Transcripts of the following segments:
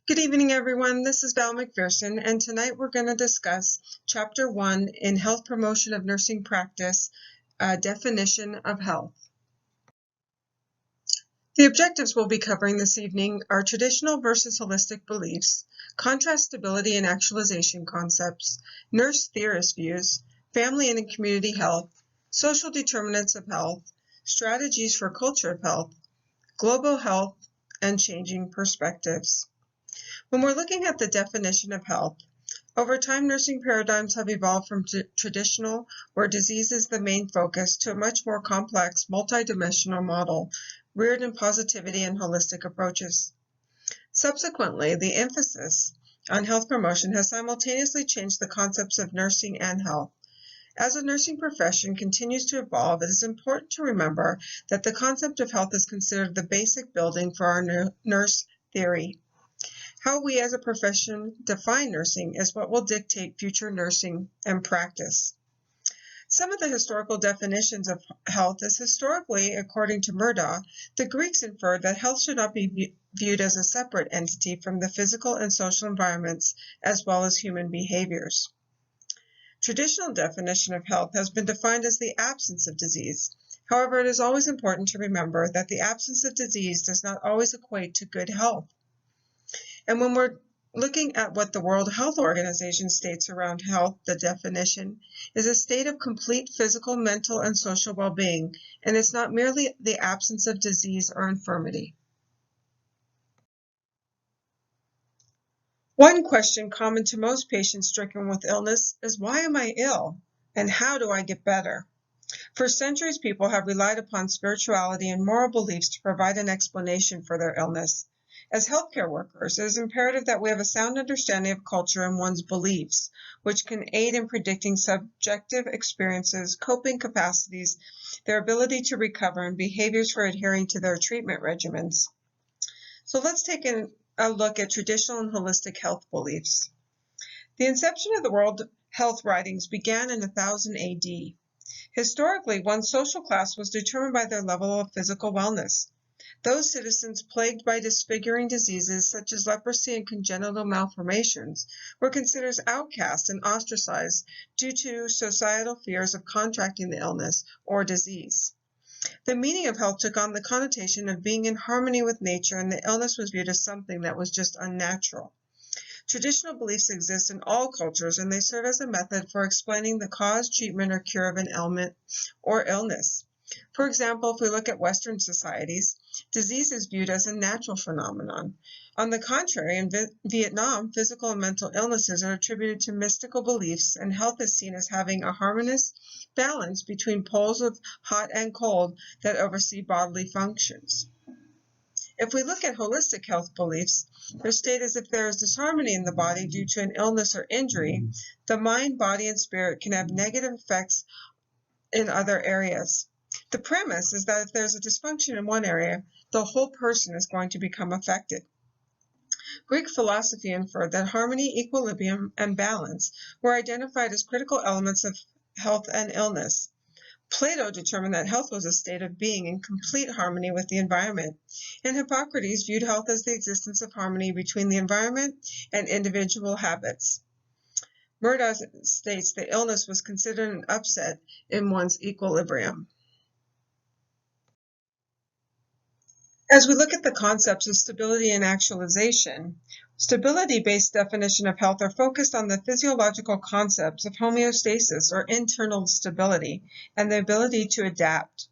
Good evening, everyone. This is Fleming-McPherson, and tonight we're going to discuss Chapter 1 in Health Promotion of Nursing Practice, Definition of Health. The objectives we'll be covering this evening are traditional versus holistic beliefs, contrast stability and actualization concepts, nurse theorist views, family and community health, social determinants of health, strategies for culture of health, global health, and changing perspectives. When we're looking at the definition of health, over time nursing paradigms have evolved from traditional, where disease is the main focus, to a much more complex, multidimensional model, rooted in positivity and holistic approaches. Subsequently, the emphasis on health promotion has simultaneously changed the concepts of nursing and health. As the nursing profession continues to evolve, it is important to remember that the concept of health is considered the basic building for our nurse theory. How we as a profession define nursing is what will dictate future nursing and practice. Some of the historical definitions of health is historically, according to Murdaugh, the Greeks inferred that health should not be viewed as a separate entity from the physical and social environments as well as human behaviors. Traditional definition of health has been defined as the absence of disease. However, it is always important to remember that the absence of disease does not always equate to good health. And when we're looking at what the World Health Organization states around health, the definition is a state of complete physical, mental, and social well-being, and it's not merely the absence of disease or infirmity. One question common to most patients stricken with illness is, why am I ill, and how do I get better? For centuries, people have relied upon spirituality and moral beliefs to provide an explanation for their illness. As healthcare workers, it is imperative that we have a sound understanding of culture and one's beliefs, which can aid in predicting subjective experiences, coping capacities, their ability to recover, and behaviors for adhering to their treatment regimens. So let's take a look at traditional and holistic health beliefs. The inception of the World Health writings began in 1000 AD. Historically, one's social class was determined by their level of physical wellness. Those citizens plagued by disfiguring diseases such as leprosy and congenital malformations were considered outcasts and ostracized due to societal fears of contracting the illness or disease. The meaning of health took on the connotation of being in harmony with nature, and the illness was viewed as something that was just unnatural. Traditional beliefs exist in all cultures, and they serve as a method for explaining the cause, treatment, or cure of an ailment or illness. For example, if we look at Western societies, disease is viewed as a natural phenomenon. On the contrary, in Vietnam, physical and mental illnesses are attributed to mystical beliefs, and health is seen as having a harmonious balance between poles of hot and cold that oversee bodily functions. If we look at holistic health beliefs, they're stated as if there is disharmony in the body due to an illness or injury, the mind, body, and spirit can have negative effects in other areas. The premise is that if there's a dysfunction in one area, the whole person is going to become affected. Greek philosophy inferred that harmony, equilibrium, and balance were identified as critical elements of health and illness. Plato determined that health was a state of being in complete harmony with the environment, and Hippocrates viewed health as the existence of harmony between the environment and individual habits. Murdaugh states that illness was considered an upset in one's equilibrium. As we look at the concepts of stability and actualization, stability-based definition of health are focused on the physiological concepts of homeostasis or internal stability and the ability to adapt.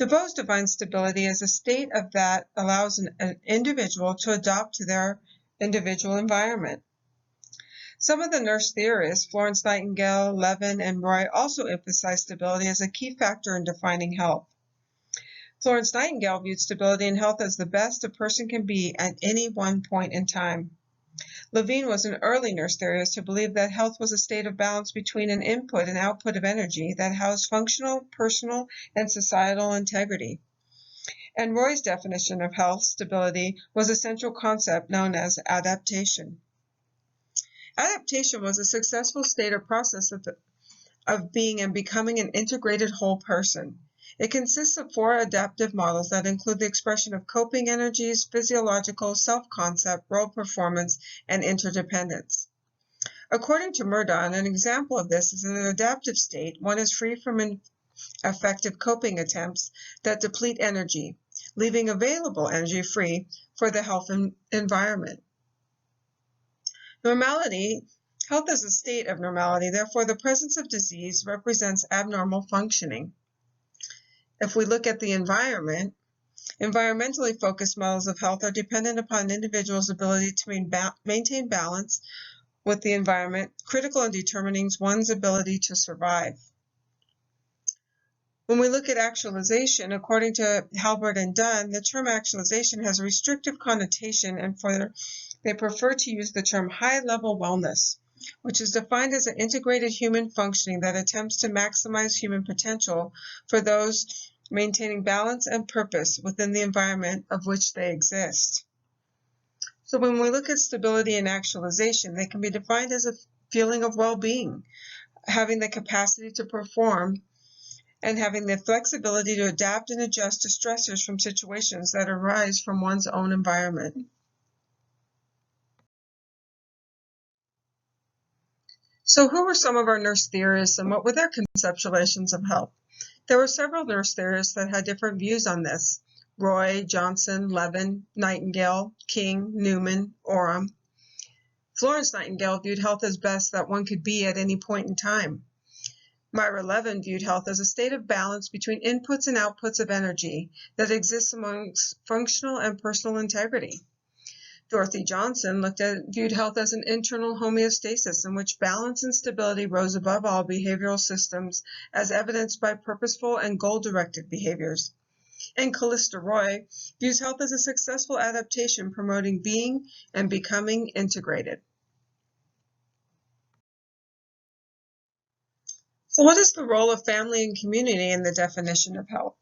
DeVos defines stability as a state of that allows an individual to adapt to their individual environment. Some of the nurse theorists, Florence Nightingale, Levin, and Roy, also emphasize stability as a key factor in defining health. Florence Nightingale viewed stability and health as the best a person can be at any one point in time. Levine was an early nurse theorist who believed that health was a state of balance between an input and output of energy that housed functional, personal, and societal integrity. And Roy's definition of health stability was a central concept known as adaptation. Adaptation was a successful state or process of being and becoming an integrated whole person. It consists of 4 adaptive models that include the expression of coping energies, physiological, self-concept, role performance, and interdependence. According to Murdaugh, an example of this is in an adaptive state. One is free from effective coping attempts that deplete energy, leaving available energy free for the health environment. Normality. Health is a state of normality. Therefore, the presence of disease represents abnormal functioning. If we look at the environment, environmentally focused models of health are dependent upon an individual's ability to maintain balance with the environment, critical in determining one's ability to survive. When we look at actualization, according to Halbert and Dunn, the term actualization has a restrictive connotation, and they prefer to use the term high-level wellness, which is defined as an integrated human functioning that attempts to maximize human potential for those maintaining balance and purpose within the environment of which they exist. So when we look at stability and actualization, they can be defined as a feeling of well-being, having the capacity to perform, and having the flexibility to adapt and adjust to stressors from situations that arise from one's own environment. So who were some of our nurse theorists and what were their conceptualizations of health? There were several nurse theorists that had different views on this: Roy, Johnson, Levin, Nightingale, King, Newman, Oram. Florence Nightingale viewed health as best that one could be at any point in time. Myra Levin viewed health as a state of balance between inputs and outputs of energy that exists amongst functional and personal integrity. Dorothy Johnson viewed health as an internal homeostasis in which balance and stability rose above all behavioral systems as evidenced by purposeful and goal-directed behaviors. And Callista Roy views health as a successful adaptation promoting being and becoming integrated. So what is the role of family and community in the definition of health?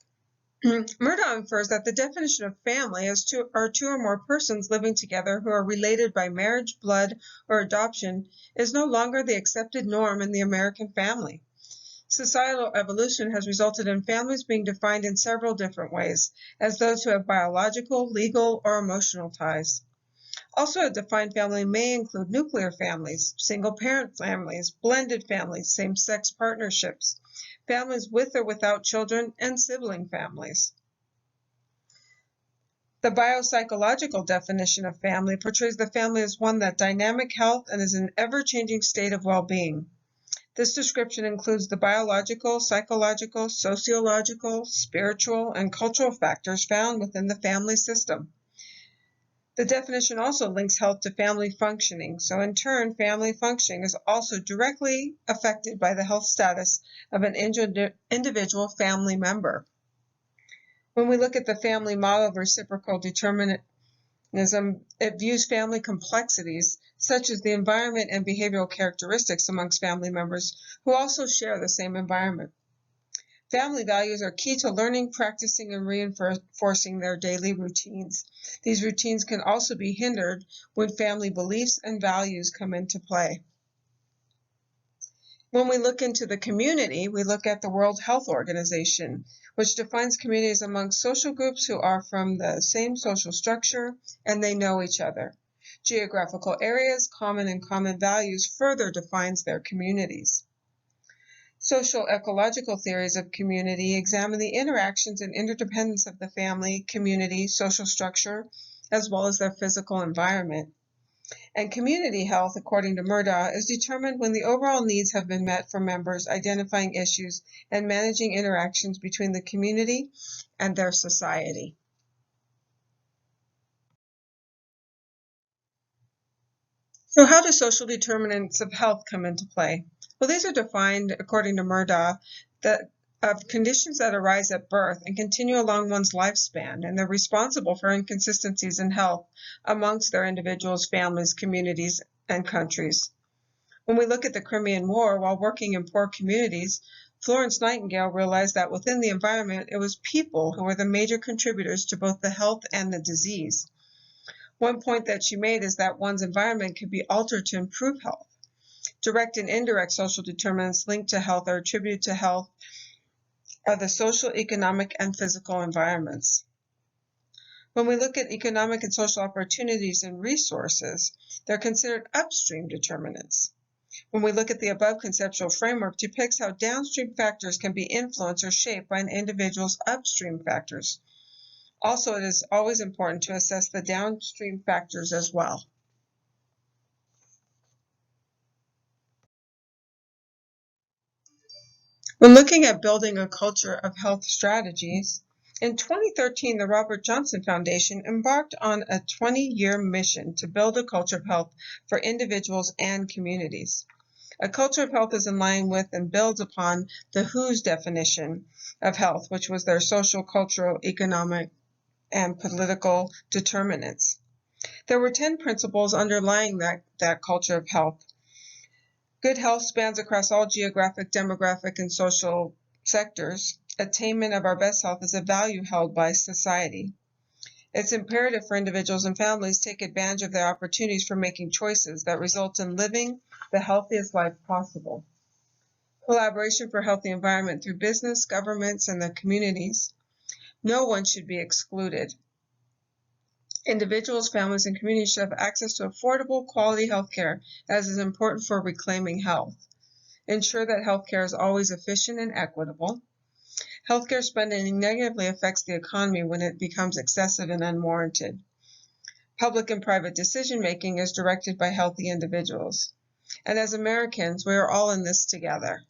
Murdaugh infers that the definition of family are two or more persons living together who are related by marriage, blood, or adoption is no longer the accepted norm in the American family. Societal evolution has resulted in families being defined in several different ways, as those who have biological, legal, or emotional ties. Also, a defined family may include nuclear families, single-parent families, blended families, same-sex partnerships, families with or without children, and sibling families. The biopsychological definition of family portrays the family as one that dynamic health and is an ever-changing state of well-being. This description includes the biological, psychological, sociological, spiritual, and cultural factors found within the family system. The definition also links health to family functioning, so in turn, family functioning is also directly affected by the health status of an individual family member. When we look at the family model of reciprocal determinism, it views family complexities, such as the environment and behavioral characteristics amongst family members who also share the same environment. Family values are key to learning, practicing, and reinforcing their daily routines. These routines can also be hindered when family beliefs and values come into play. When we look into the community, we look at the World Health Organization, which defines communities among social groups who are from the same social structure and they know each other. Geographical areas, common and common values further defines their communities. Social ecological theories of community examine the interactions and interdependence of the family, community, social structure, as well as their physical environment. And community health, according to Murdaugh, is determined when the overall needs have been met for members, identifying issues, and managing interactions between the community and their society. So how do social determinants of health come into play? Well, these are defined, according to Murdaugh, of conditions that arise at birth and continue along one's lifespan, and they're responsible for inconsistencies in health amongst their individuals, families, communities, and countries. When we look at the Crimean War, while working in poor communities, Florence Nightingale realized that within the environment, it was people who were the major contributors to both the health and the disease. One point that she made is that one's environment can be altered to improve health. Direct and indirect social determinants linked to health are attributed to health are the social, economic, and physical environments. When we look at economic and social opportunities and resources, they're considered upstream determinants. When we look at the above conceptual framework, depicts how downstream factors can be influenced or shaped by an individual's upstream factors. Also, it is always important to assess the downstream factors as well. When looking at building a culture of health strategies, in 2013, the Robert Johnson Foundation embarked on a 20-year mission to build a culture of health for individuals and communities. A culture of health is in line with and builds upon the WHO's definition of health, which was their social, cultural, economic, and political determinants. There were 10 principles underlying that culture of health. Good health spans across all geographic, demographic, and social sectors. Attainment of our best health is a value held by society. It's imperative for individuals and families to take advantage of their opportunities for making choices that result in living the healthiest life possible. Collaboration for a healthy environment through business, governments, and the communities. No one should be excluded. Individuals, families, and communities should have access to affordable, quality health care, as is important for reclaiming health. Ensure that health care is always efficient and equitable. Healthcare spending negatively affects the economy when it becomes excessive and unwarranted. Public and private decision-making is directed by healthy individuals. And as Americans, we are all in this together.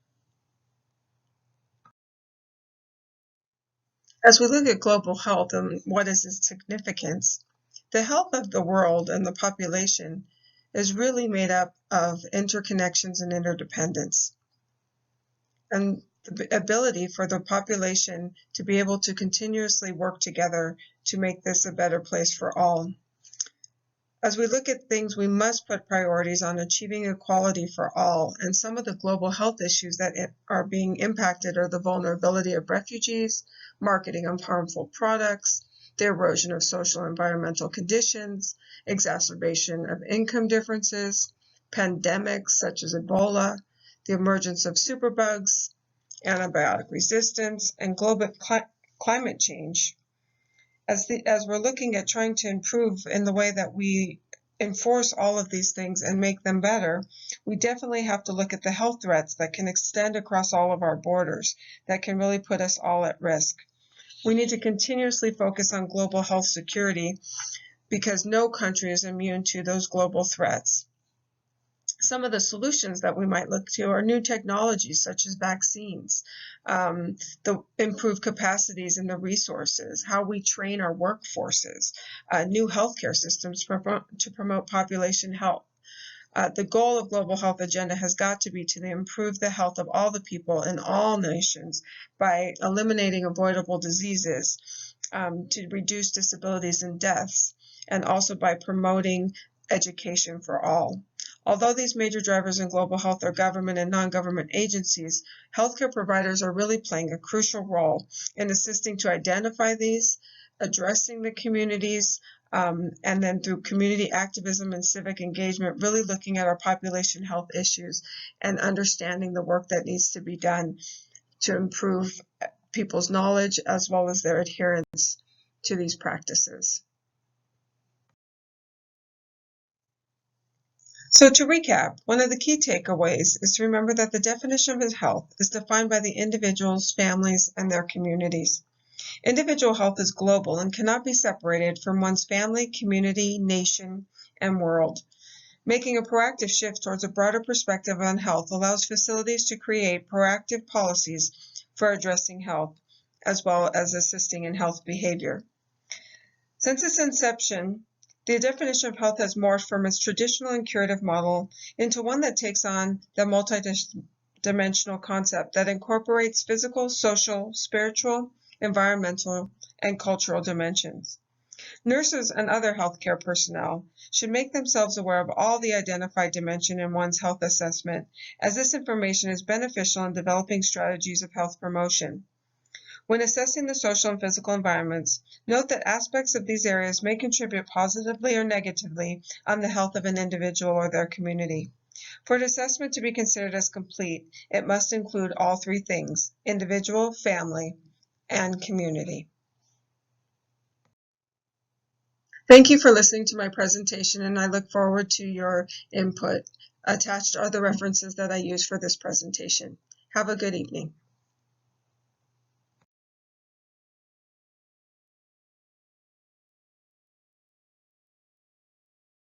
As we look at global health and what is its significance, the health of the world and the population is really made up of interconnections and interdependence. And the ability for the population to be able to continuously work together to make this a better place for all. As we look at things, we must put priorities on achieving equality for all, and some of the global health issues that are being impacted are the vulnerability of refugees, marketing of harmful products, the erosion of social and environmental conditions, exacerbation of income differences, pandemics such as Ebola, the emergence of superbugs, antibiotic resistance, and global climate change. As we're looking at trying to improve in the way that we enforce all of these things and make them better, we definitely have to look at the health threats that can extend across all of our borders, that can really put us all at risk. We need to continuously focus on global health security because no country is immune to those global threats. Some of the solutions that we might look to are new technologies such as vaccines, the improved capacities and the resources, how we train our workforces, new healthcare systems to promote population health. The goal of Global Health Agenda has got to be to improve the health of all the people in all nations by eliminating avoidable diseases, to reduce disabilities and deaths, and also by promoting education for all. Although these major drivers in global health are government and non-government agencies, healthcare providers are really playing a crucial role in assisting to identify these, addressing the communities, and then through community activism and civic engagement, really looking at our population health issues and understanding the work that needs to be done to improve people's knowledge as well as their adherence to these practices. So to recap, one of the key takeaways is to remember that the definition of health is defined by the individuals, families, and their communities. Individual health is global and cannot be separated from one's family, community, nation, and world. Making a proactive shift towards a broader perspective on health allows facilities to create proactive policies for addressing health, as well as assisting in health behavior. Since its inception, the definition of health has morphed from its traditional and curative model into one that takes on the multidimensional concept that incorporates physical, social, spiritual, environmental, and cultural dimensions. Nurses and other healthcare personnel should make themselves aware of all the identified dimension in one's health assessment, as this information is beneficial in developing strategies of health promotion. When assessing the social and physical environments, note that aspects of these areas may contribute positively or negatively on the health of an individual or their community. For an assessment to be considered as complete, it must include all three things: individual, family, and community. Thank you for listening to my presentation, and I look forward to your input. Attached are the references that I use for this presentation. Have a good evening.